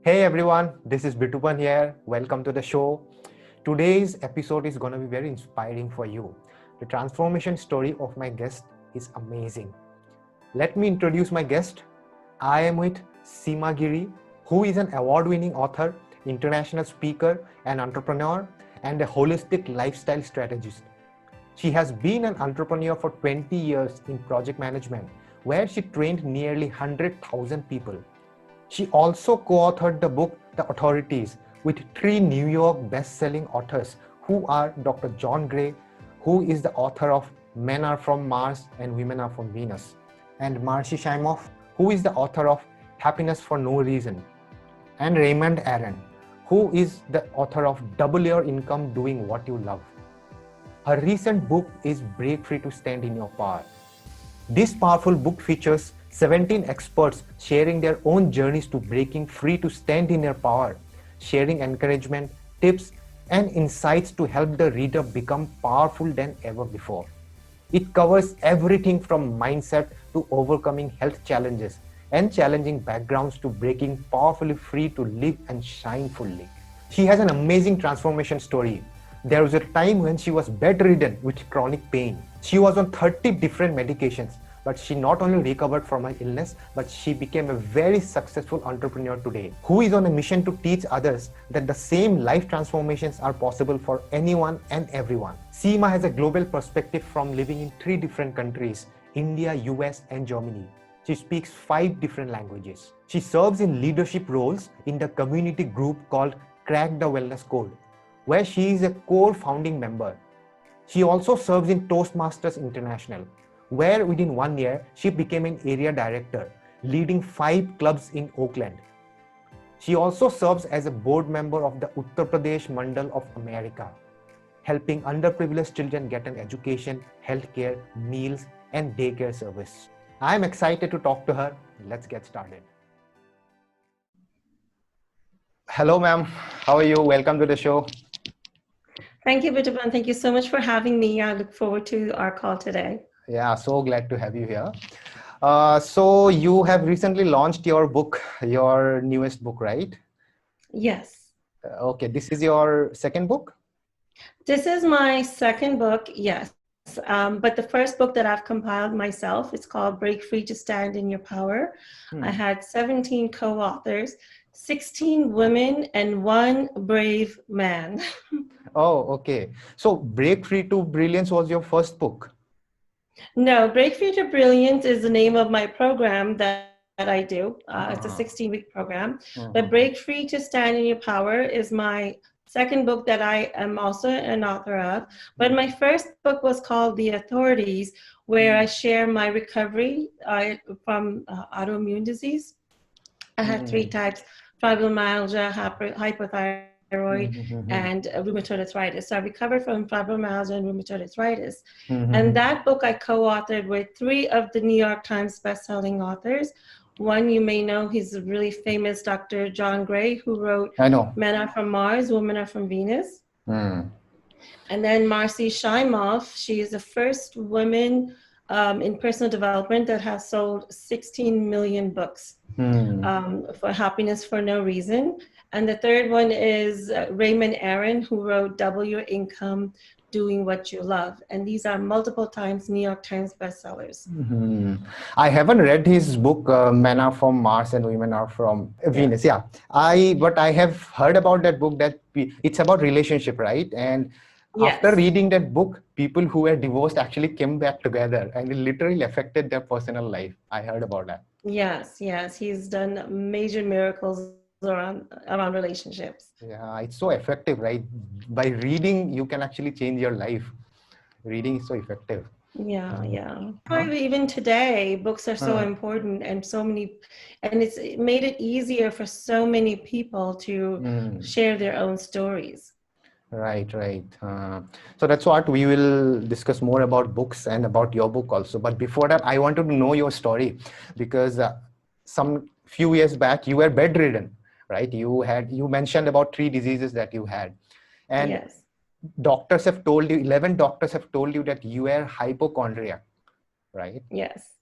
Hey everyone, this is Bitupan here. Welcome to the show. Today's episode is going to be very inspiring for you. The transformation story of my guest is amazing. Let me introduce my guest. I am with Seema Giri, who is an award-winning author, international speaker, and entrepreneur, and a holistic lifestyle strategist. She has been an entrepreneur for 20 years in project management, where she trained nearly 100,000 people. She also co-authored the book The Authorities with three New York best-selling authors who are Dr. John Gray, who is the author of Men Are From Mars and Women Are From Venus, and Marcy Shimoff, who is the author of Happiness for No Reason, and Raymond Aron, who is the author of Double Your Income Doing What You Love. Her recent book is Break Free to Stand in Your Power. This powerful book features 17 experts sharing their own journeys to breaking free to stand in their power, sharing encouragement, tips, and insights to help the reader become powerful than ever before. It covers everything from mindset to overcoming health challenges and challenging backgrounds to breaking powerfully free to live and shine fully. She has an amazing transformation story. There was a time when she was bedridden with chronic pain. She was on 30 different medications, but she not only recovered from her illness, but she became a very successful entrepreneur today, who is on a mission to teach others that the same life transformations are possible for anyone and everyone. Seema has a global perspective from living in 3 different countries, India, US, and Germany. She speaks 5 different languages. She serves in leadership roles in the community group called Crack the Wellness Code, where she is a core founding member. She also serves in Toastmasters International, where within 1 year, she became an area director, leading 5 clubs in Oakland. She also serves as a board member of the Uttar Pradesh Mandal of America, helping underprivileged children get an education, healthcare, meals, and daycare service. I'm excited to talk to her. Let's get started. Hello, ma'am. How are you? Welcome to the show. Thank you, Bitaban. Thank you so much for having me. I look forward to our call today. Yeah, so glad to have you here. So you have recently launched your book, your newest book, right? Yes. Okay, this is your second book? This is my second book, yes. But the first book that I've compiled myself, it's called Break Free to Stand in Your Power. I had 17 co-authors, 16 women, and 1 brave man. Oh, okay. So Break Free to Brilliance was your first book? No, Break Free to Brilliance is the name of my program that I do. It's a 16-week program. But Break Free to Stand in Your Power is my second book that I am also an author of. But my first book was called The Authorities, where I share my recovery from autoimmune disease. I had 3 types: fibromyalgia, hypothyroid, and rheumatoid arthritis. So I recovered from fibromyalgia and rheumatoid arthritis. And that book I co-authored with 3 of the New York Times bestselling authors. One you may know, he's a really famous Dr. John Gray, who wrote I know. Men Are From Mars, Women Are From Venus. And then Marcy Shimoff, she is the first woman in personal development that has sold 16 million books for Happiness for No Reason. And the third one is Raymond Aron, who wrote Double Your Income, Doing What You Love. And these are multiple times New York Times bestsellers. I haven't read his book, Men Are From Mars and Women Are From Venus. Yeah, but I have heard about that book that it's about relationship, right? And after reading that book, people who were divorced actually came back together, and it literally affected their personal life. I heard about that. Yes, he's done major miracles around relationships. Yeah, it's so effective, right? By reading, you can actually change your life. Reading is so effective. Yeah. Even today, books are so important, and it's made it easier for so many people to share their own stories. Right. So that's what we will discuss more about books and about your book also. But before that, I wanted to know your story, because some few years back you were bedridden, right? You mentioned about 3 diseases that you had, and doctors have told you, 11 doctors have told you that you were hypochondriac, right? Yes.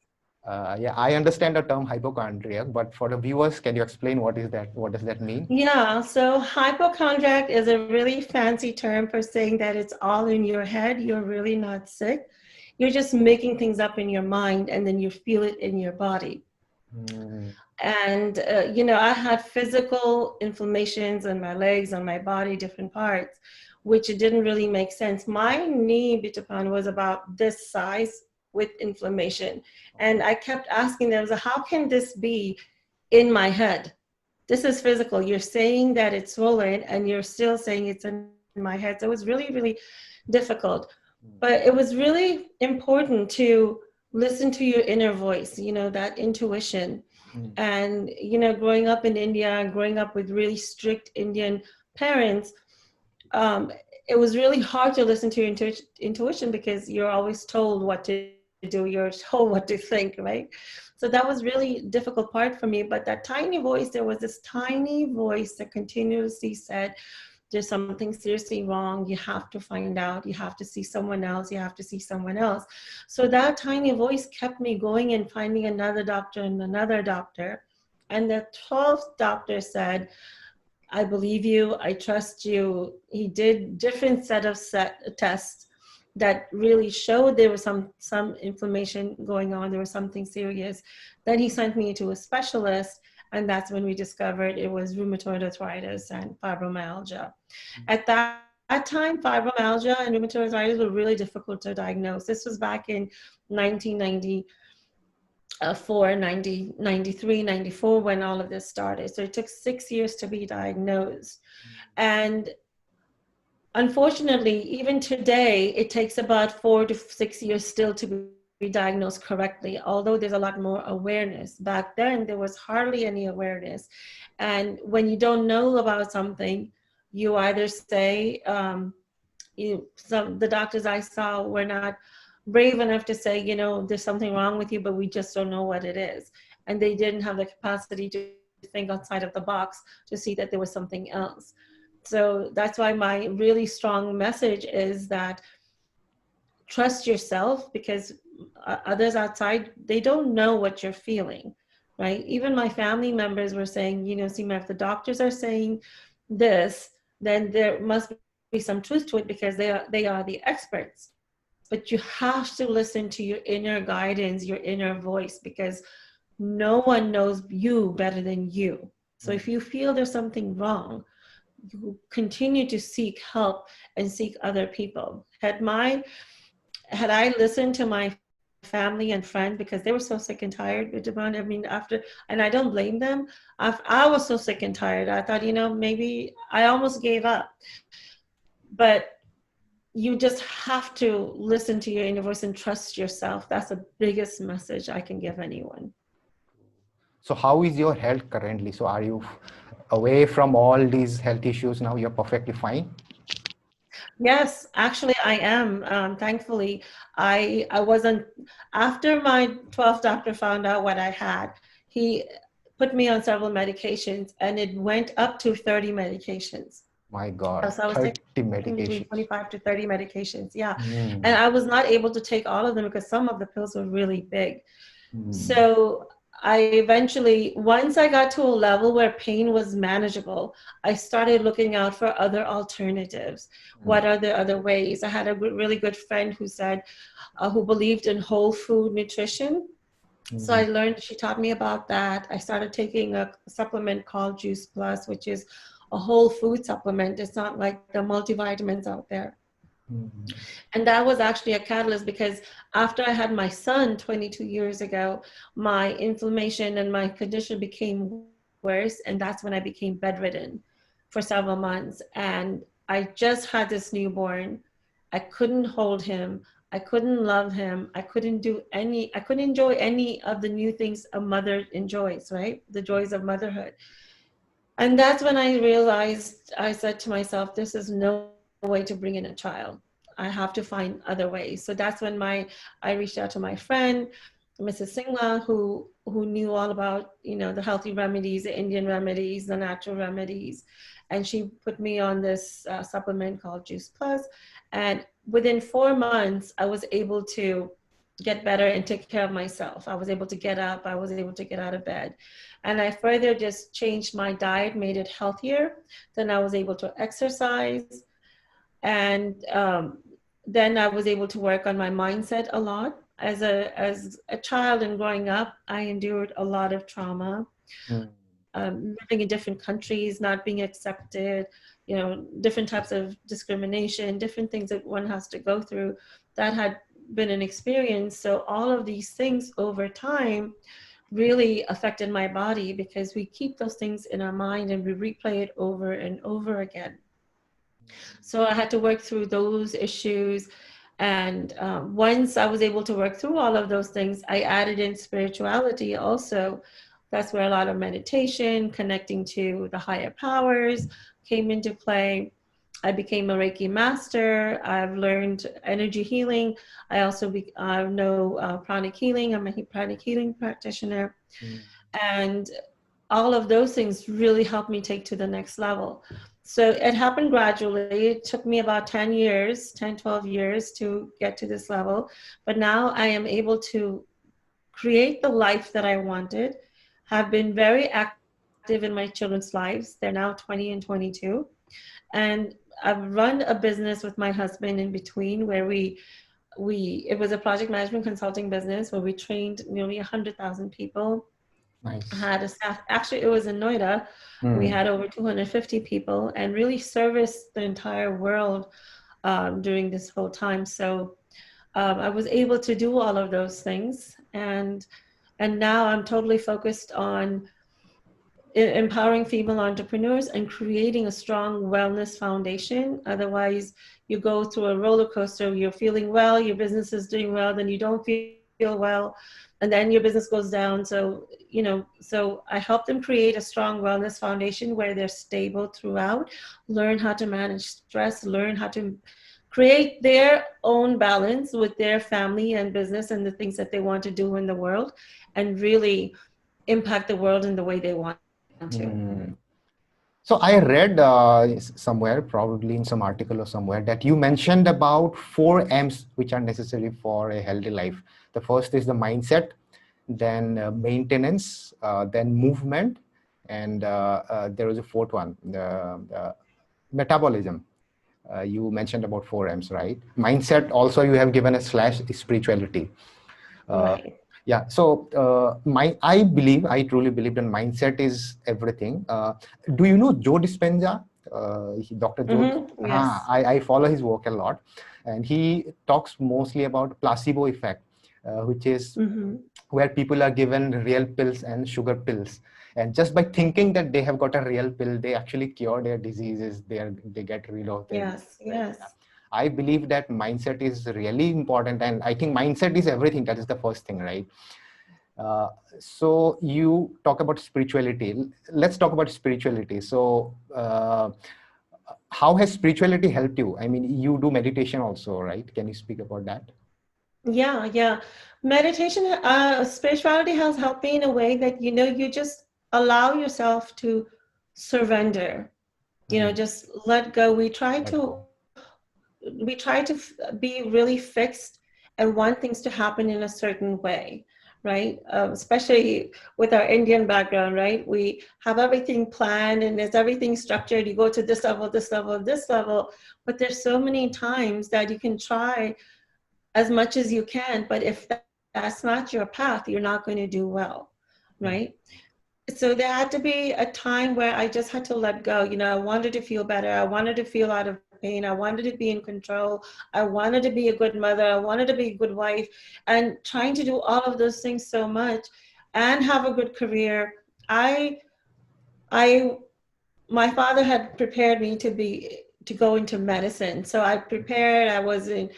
Yeah, I understand the term hypochondriac, but for the viewers, can you explain what is that? What does that mean? Yeah, so hypochondriac is a really fancy term for saying that it's all in your head. You're really not sick. You're just making things up in your mind and then you feel it in your body. Mm, And, I had physical inflammations on my legs, on my body, different parts, which it didn't really make sense. My knee, Bitapan, was about this size with inflammation. And I kept asking them, so how can this be in my head? This is physical. You're saying that it's swollen and you're still saying it's in my head. So it was really, really difficult. But it was really important to listen to your inner voice, that intuition. mm, And, growing up in India and growing up with really strict Indian parents, um, it was really hard to listen to your intuition because you're always told what to do, you're told what to think, right? So that was really difficult part for me. But that tiny voice, there was this tiny voice that continuously said, there's something seriously wrong. You have to find out. You have to see someone else. You have to see someone else. So that tiny voice kept me going and finding another doctor and another doctor. And the 12th doctor said, I believe you. I trust you. He did different set of tests that really showed there was some inflammation going on. There was something serious. Then he sent me to a specialist, and that's when we discovered it was rheumatoid arthritis and fibromyalgia. At that time, fibromyalgia and rheumatoid arthritis were really difficult to diagnose. This was back in 1990. 93, 94 when all of this started. So it took 6 years to be diagnosed. And unfortunately, even today, it takes about 4 to 6 years still to be diagnosed correctly, although there's a lot more awareness. Back then, there was hardly any awareness. And when you don't know about something, you either say, the doctors I saw were not brave enough to say, there's something wrong with you, but we just don't know what it is. And they didn't have the capacity to think outside of the box to see that there was something else. So that's why my really strong message is that trust yourself, because others outside, they don't know what you're feeling, right? Even my family members were saying, Seema, if the doctors are saying this, then there must be some truth to it because they are the experts. But you have to listen to your inner guidance, your inner voice, because no one knows you better than you. So if you feel there's something wrong, you continue to seek help and seek other people. Had I listened to my family and friends, because they were so sick and tired with Devon, and I don't blame them. I was so sick and tired. I thought, maybe I almost gave up. But you just have to listen to your inner voice and trust yourself. That's the biggest message I can give anyone. So how is your health currently? So are you away from all these health issues now? You're perfectly fine? Yes, actually, I am. Thankfully, I wasn't. After my 12th doctor found out what I had, he put me on several medications, and it went up to 30 medications. My God, So I was 30 taking between medications. 25 to 30 medications. Yeah. And Mm, I was not able to take all of them because some of the pills were really big. mm, So I eventually, once I got to a level where pain was manageable, I started looking out for other alternatives. What are the other ways? I had a really good friend who said, who believed in whole food nutrition. So I mm, learned, she taught me about that. I started taking a supplement called Juice Plus, which is a whole food supplement. It's not like the multivitamins out there. mm, And that was actually a catalyst because after I had my son 22 years ago, my inflammation and my condition became worse. And that's when I became bedridden for several months. And I just had this newborn. I couldn't hold him. I couldn't love him. I couldn't enjoy any of the new things a mother enjoys, right? The joys of motherhood. And that's when I realized, I said to myself, this is no way to bring in a child. I have to find other ways. So that's when I reached out to my friend, Mrs. Singla, who knew all about, the healthy remedies, the Indian remedies, the natural remedies. And she put me on this supplement called Juice Plus. And within 4 months, I was able to get better and take care of myself. I was able to get up, I was able to get out of bed. And I further just changed my diet, made it healthier. Then I was able to exercise. And then I was able to work on my mindset a lot. As a child and growing up, I endured a lot of trauma, Mm. living in different countries, not being accepted, different types of discrimination, different things that one has to go through. That had been an experience. So all of these things over time really affected my body, because we keep those things in our mind and we replay it over and over again. So I had to work through those issues. And once I was able to work through all of those things, I added in spirituality also. That's where a lot of meditation, connecting to the higher powers came into play. I became a Reiki master. I've learned energy healing. I also know pranic healing. I'm a pranic healing practitioner. Mm. And all of those things really helped me take to the next level. So it happened gradually. It took me about 10 years, 10, 12 years to get to this level. But now I am able to create the life that I wanted, have been very active in my children's lives. They're now 20 and 22. And I've run a business with my husband in between, where it was a project management consulting business where we trained nearly 100,000 people. Nice. Had a staff, actually it was in Noida. We Mm. had over 250 people and really serviced the entire world during this whole time. So I was able to do all of those things. And now I'm totally focused on empowering female entrepreneurs and creating a strong wellness foundation. Otherwise, you go through a roller coaster. You're feeling well, your business is doing well, then you don't feel well, and then your business goes down. So I help them create a strong wellness foundation where they're stable throughout, learn how to manage stress, learn how to create their own balance with their family and business and the things that they want to do in the world, and really impact the world in the way they want to. Mm. So I read somewhere, probably in some article or somewhere, that you mentioned about 4 M's which are necessary for a healthy life. The first is the mindset, then maintenance, then movement, and there was a fourth one, the metabolism. You mentioned about 4 M's, right? Mindset, also you have given a slash spirituality. Uh, Right. yeah, so I truly believe that mindset is everything. Do you know Joe Dispenza? Dr. Joe? Yes. I follow his work a lot, and he talks mostly about placebo effect, which is Mm-hmm. where people are given real pills and sugar pills, and just by thinking that they have got a real pill, they actually cure their diseases. They get rid of their Yes. disease, right? Yeah. Yes. I believe that mindset is really important, and I think mindset is everything. That is the first thing, right? uh, so you talk about spirituality. Let's talk about spirituality. So how has spirituality helped you? I mean, you do meditation also, right? Can you speak about that? Yeah. Yeah. Meditation, spirituality has helped me in a way that, you just allow yourself to surrender, Mm. just let go. We try Let to go. be really fixed and want things to happen in a certain way, right? Especially with our Indian background, right? We have everything planned and there's everything structured. You go to this level, this level, this level, but there's so many times that you can try as much as you can, but if that's not your path, you're not going to do well, right? Mm. So there had to be a time where I just had to let go. I wanted to feel better. I wanted to feel out of pain. I wanted to be in control. I wanted to be a good mother. I wanted to be a good wife, and trying to do all of those things so much and have a good career. I my father had prepared me to go into medicine. So I prepared. I was in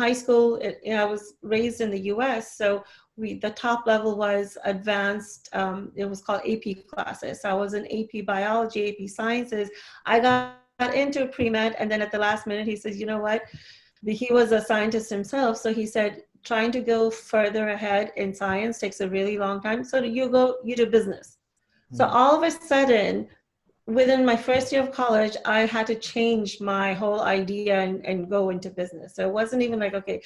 high school. I was raised in the U.S., so the top level was advanced. It was called AP classes. So I was in AP biology, AP sciences. I got into pre-med, and then at the last minute, he says, "You know what?" He was a scientist himself, so he said, "Trying to go further ahead in science takes a really long time. So you do business." So Mm. all of a sudden, within my first year of college, I had to change my whole idea and go into business. So it wasn't even like, okay,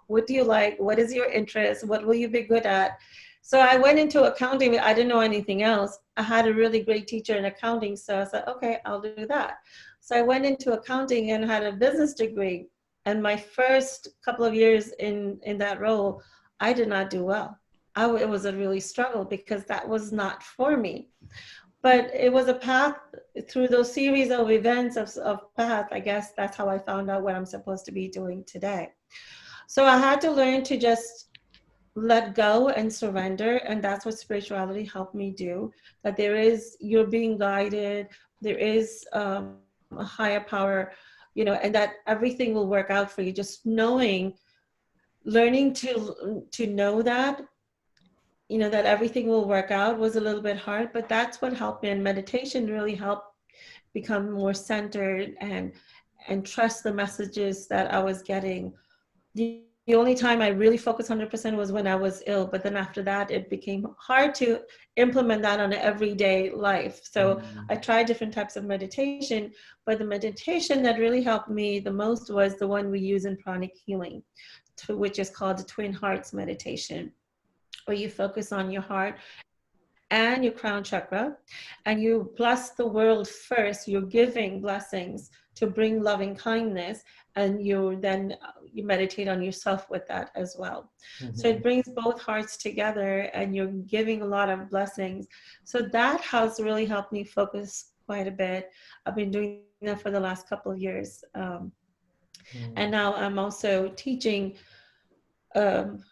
what do you like? What is your interest? What will you be good at? So I went into accounting. I didn't know anything else. I had a really great teacher in accounting. So I said, okay, I'll do that. So I went into accounting and had a business degree. And my first couple of years in that role, I did not do well. It was a really struggle because that was not for me. But it was a path through those series of events of path. I guess that's how I found out what I'm supposed to be doing today. So I had to learn to just let go and surrender. And that's what spirituality helped me do. That you're being guided, there is a higher power, and that everything will work out for you. Just learning to know that, that everything will work out was a little bit hard, but that's what helped me. And meditation really helped become more centered and trust the messages that I was getting. The only time I really focused 100% was when I was ill, but then after that, it became hard to implement that on an everyday life. So I tried different types of meditation, but the meditation that really helped me the most was the one we use in pranic healing, which is called the Twin Hearts meditation, where you focus on your heart and your crown chakra, and you bless the world first. You're giving blessings to bring loving kindness, and you meditate on yourself with that as well. So it brings both hearts together, and you're giving a lot of blessings. So that has really helped me focus quite a bit. I've been doing that for the last couple of years, and now I'm also teaching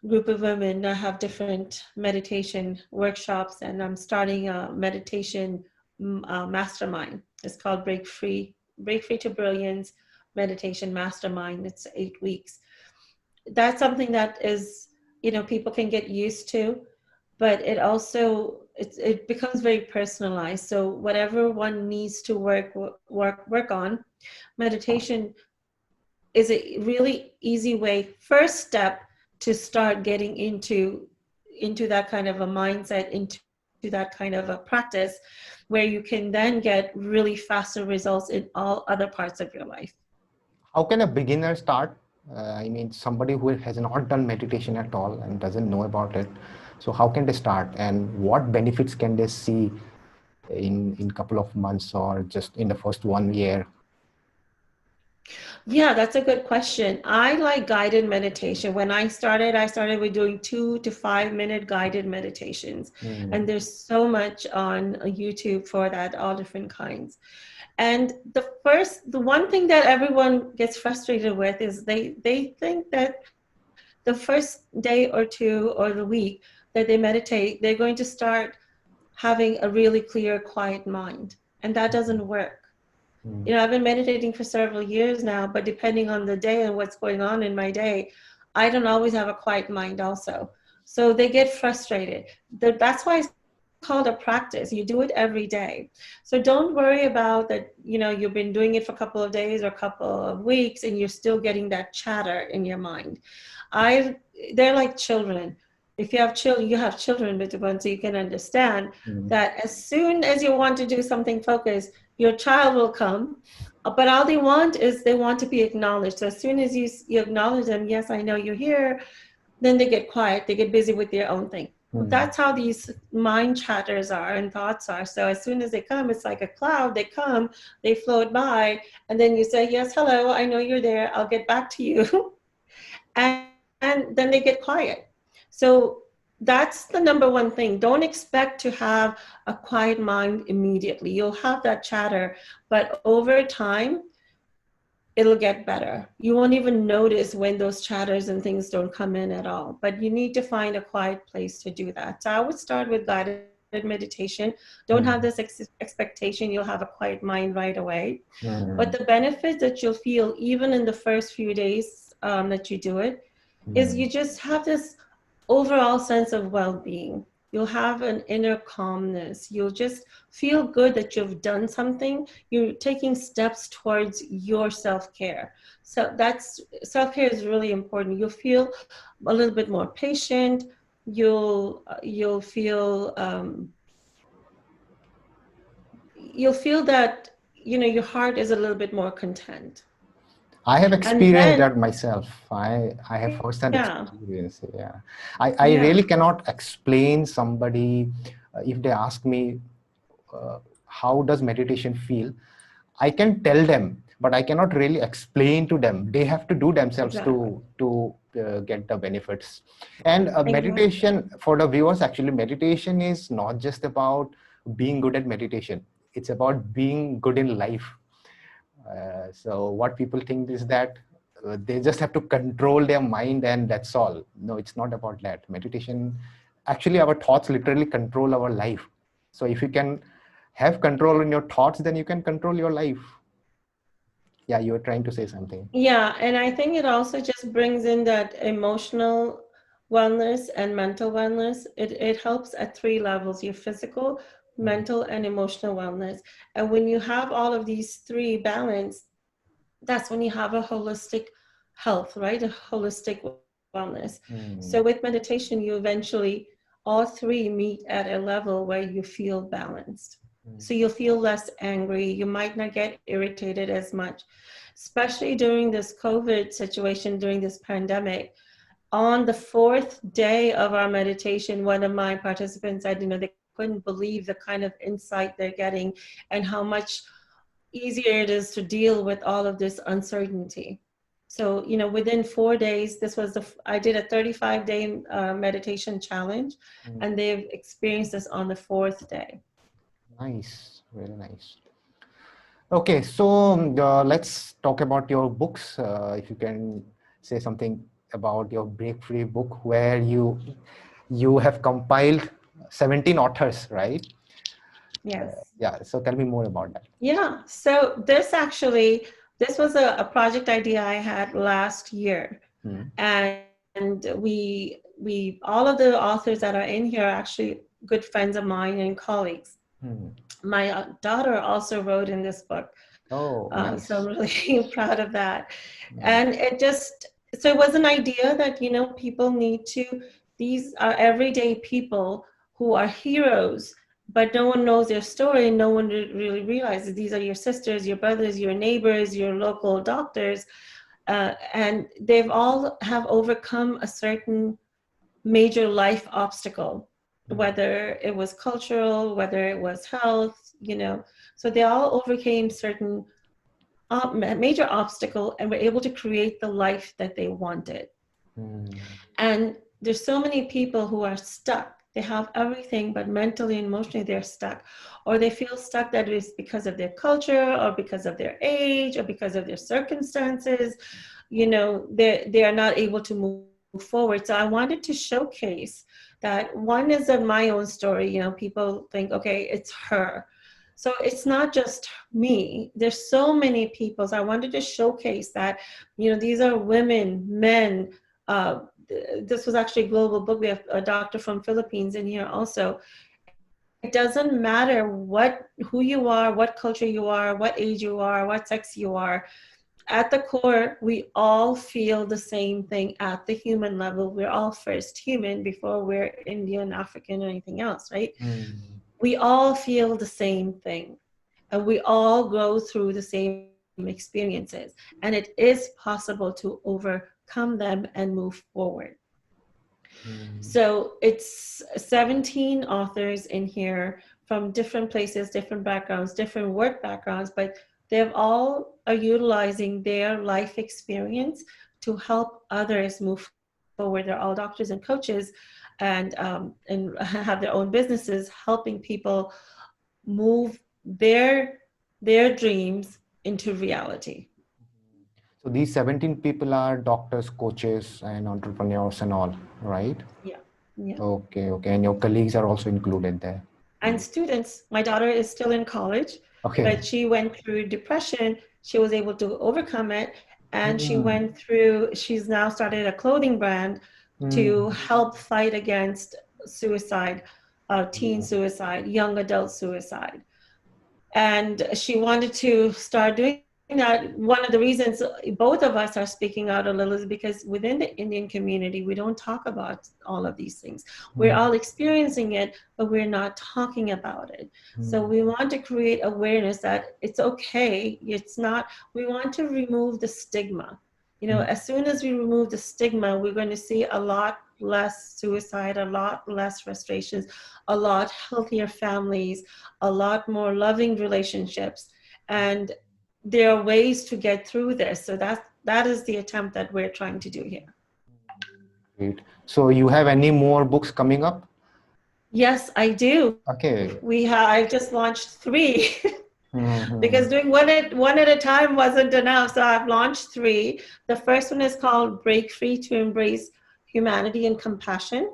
group of women. I have different meditation workshops, and I'm starting a meditation mastermind. It's called Break Free to Brilliance Meditation Mastermind. It's 8 weeks. That's something that is, people can get used to, but it becomes very personalized. So whatever one needs to work on, meditation is a really easy way, first step, to start getting into that kind of a mindset, into that kind of a practice, where you can then get really faster results in all other parts of your life. How can a beginner start? I mean, somebody who has not done meditation at all and doesn't know about it. So how can they start, and what benefits can they see in couple of months or just in the first 1 year? Yeah, that's a good question. I like guided meditation. When I started with doing 2 to 5 minute guided meditations. And there's so much on YouTube for that, all different kinds. And the one thing that everyone gets frustrated with is they think that the first day or two or the week that they meditate, they're going to start having a really clear, quiet mind. And that doesn't work. I've been meditating for several years now, but depending on the day and what's going on in my day, I don't always have a quiet mind also. So they get frustrated. That's why it's called a practice. You do it every day. So don't worry about that, you've been doing it for a couple of days or a couple of weeks and you're still getting that chatter in your mind. I They're like children. If you have children, Bituban, so you can understand that as soon as you want to do something focused, your child will come, but all they want is they want to be acknowledged. So as soon as you acknowledge them, yes, I know you're here, then they get quiet, they get busy with their own thing. That's how these mind chatters are and thoughts are. So as soon as they come, it's like a cloud. They come, they float by, and then you say, yes, hello, I know you're there, I'll get back to you. And then they get quiet. So that's the number one thing. Don't expect to have a quiet mind immediately. You'll have that chatter, but over time, it'll get better. You won't even notice when those chatters and things don't come in at all. But you need to find a quiet place to do that. So I would start with guided meditation. Don't have this expectation you'll have a quiet mind right away. But the benefit that you'll feel even in the first few days that you do it is you just have this overall sense of well-being. You'll have an inner calmness. You'll just feel good that you've done something. You're taking steps towards your self-care. So self-care is really important. You'll feel a little bit more patient. You'll feel you'll feel that, your heart is a little bit more content. I have And experienced then, that myself. I have firsthand yeah, experience. Yeah, I yeah, really cannot explain somebody if they ask me how does meditation feel. I can tell them, but I cannot really explain to them. They have to do themselves exactly, to get the benefits. And exactly. meditation, for the viewers, actually, meditation is not just about being good at meditation. It's about being good in life. So what people think is that they just have to control their mind and that's all. No, it's not about that. Meditation, actually, our thoughts literally control our life. So if you can have control in your thoughts, then you can control your life. Yeah, you were trying to say something. Yeah, and I think it also just brings in that emotional wellness and mental wellness. It helps at three levels: your physical, Mm, mental, and emotional wellness. And when you have all of these three balanced, that's when you have a holistic health, right? A holistic wellness. So with mm, meditation, you eventually all three meet at a level where you feel balanced. mm, So you'll feel less angry. You might not get irritated as much, especially during this COVID situation, during this pandemic. On the fourth day of our meditation, one of my participants said, they couldn't believe the kind of insight they're getting and how much easier it is to deal with all of this uncertainty. So, within 4 days, I did a 35-day meditation challenge, mm. and they've experienced this on the fourth day. Nice, very nice. Okay, so let's talk about your books. If you can say something about your Break Free book, where you have compiled 17 authors, right? Yes. Yeah, so tell me more about that. Yeah. So this was a project idea I had last year. Mm, And we all of the authors that are in here are actually good friends of mine and colleagues. mm. My daughter also wrote in this book. Oh, So I'm nice. really proud of that. Mm, And so it was an idea that, people need to, these are everyday people who are heroes, but no one knows their story. And no one really realizes these are your sisters, your brothers, your neighbors, your local doctors. And they've all have overcome a certain major life obstacle, mm, whether it was cultural, whether it was health, so they all overcame certain major obstacle and were able to create the life that they wanted. mm, And there's so many people who are stuck. They have everything, but mentally and emotionally they're stuck. Or they feel stuck that it's because of their culture or because of their age or because of their circumstances. They are not able to move forward. So I wanted to showcase that one is in my own story. People think, okay, it's her. So it's not just me. There's so many people. So I wanted to showcase that, these are women, men. This was actually a global book. We have a doctor from Philippines in here also. It doesn't matter who you are, what culture you are, what age you are, what sex you are. At the core, we all feel the same thing at the human level. We're all first human before we're Indian, African, or anything else, right? mm, We all feel the same thing, and we all go through the same experiences, and it is possible to overcome them and move forward. mm, So it's 17 authors in here from different places, different backgrounds, different work backgrounds, but they've all are utilizing their life experience to help others move forward. They're all doctors and coaches, and have their own businesses, helping people move their dreams into reality. So these 17 people are doctors, coaches, and entrepreneurs and all, right? Yeah, yeah. Okay, okay. And your colleagues are also included there. And students. My daughter is still in college, Okay. but she went through depression. She was able to overcome it, and Mm, she's now started a clothing brand to mm, help fight against suicide, teen suicide, young adult suicide. And she wanted to start doing this that one of the reasons both of us are speaking out a little is because within the Indian community, we don't talk about all of these things. We're all experiencing it, but we're not talking about it. So we want to create awareness that it's okay. It's not, we want to remove the stigma. You know, as soon as we remove the stigma, we're going to see a lot less suicide, a lot less frustrations, a lot healthier families, a lot more loving relationships. And there are ways to get through this. So that is the attempt that we're trying to do here. Great. So you have any more books coming up? Yes, I do. Okay. I just launched 3 because doing one at a time wasn't enough. So I've launched 3. The first one is called Break Free to Embrace Humanity and Compassion.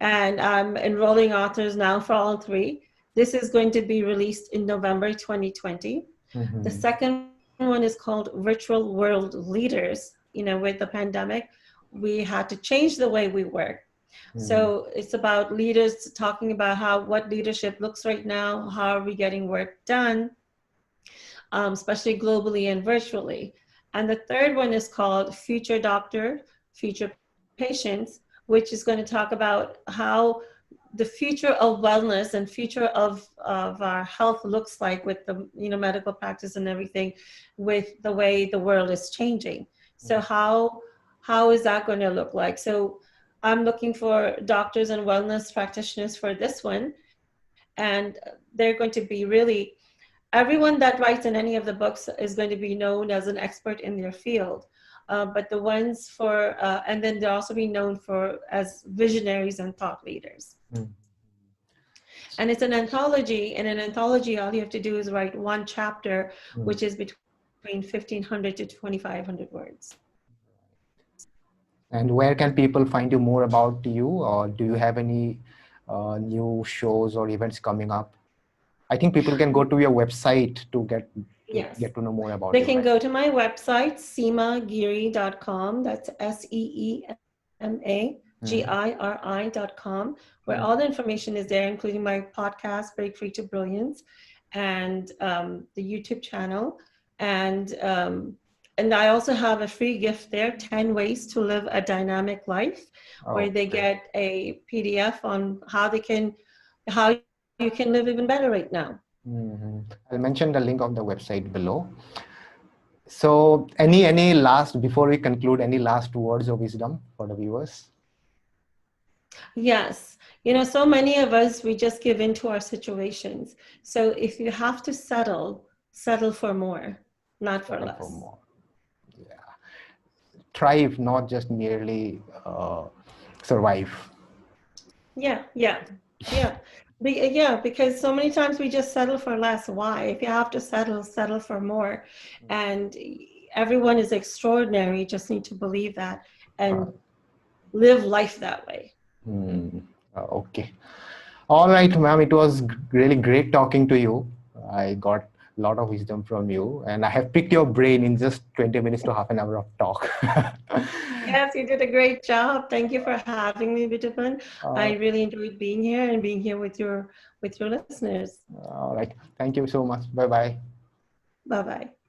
And I'm enrolling authors now for all 3. This is going to be released in November 2020. The second one is called Virtual World Leaders. You know, with the pandemic, we had to change the way we work. So it's about leaders talking about what leadership looks right now, how are we getting work done, especially globally and virtually. And the third one is called Future Doctor, Future Patients, which is going to talk about how the future of wellness and future of our health looks like with the medical practice and everything, with the way the world is changing. So how is that going to look like? So I'm looking for doctors and wellness practitioners for this one, and they're going to be really, everyone that writes in any of the books is going to be known as an expert in their field. But the ones for, and then they'll also be known as visionaries and thought leaders. And it's an anthology. In an anthology, all you have to do is write one chapter, which is between 1,500 to 2,500 words. And where can people find you more about you? Or do you have any new shows or events coming up? I think people can go to your website to get to know more about you. They can go to my website, seemagiri.com. That's SEEMAGIRI.com, where all the information is there, including my podcast, Break Free to Brilliance, and the YouTube channel. And I also have a free gift there, 10 Ways to Live a Dynamic Life, where they get a PDF on how you can live even better right now. I'll mention the link of the website below. So any last, before we conclude, any last words of wisdom for the viewers? Yes. So many of us, we just give in to our situations. So if you have to settle for more, not for less. Yeah. Thrive, not just merely survive. Yeah. Because so many times we just settle for less. Why? If you have to settle for more. And everyone is extraordinary. You just need to believe that and live life that way. Okay. All right, ma'am. It was really great talking to you. I got a lot of wisdom from you, and I have picked your brain in just 20 minutes to half an hour of talk. Yes, you did a great job. Thank you for having me, Bitupan. I really enjoyed being here and being here with your listeners. All right. Thank you so much. Bye-bye. Bye-bye.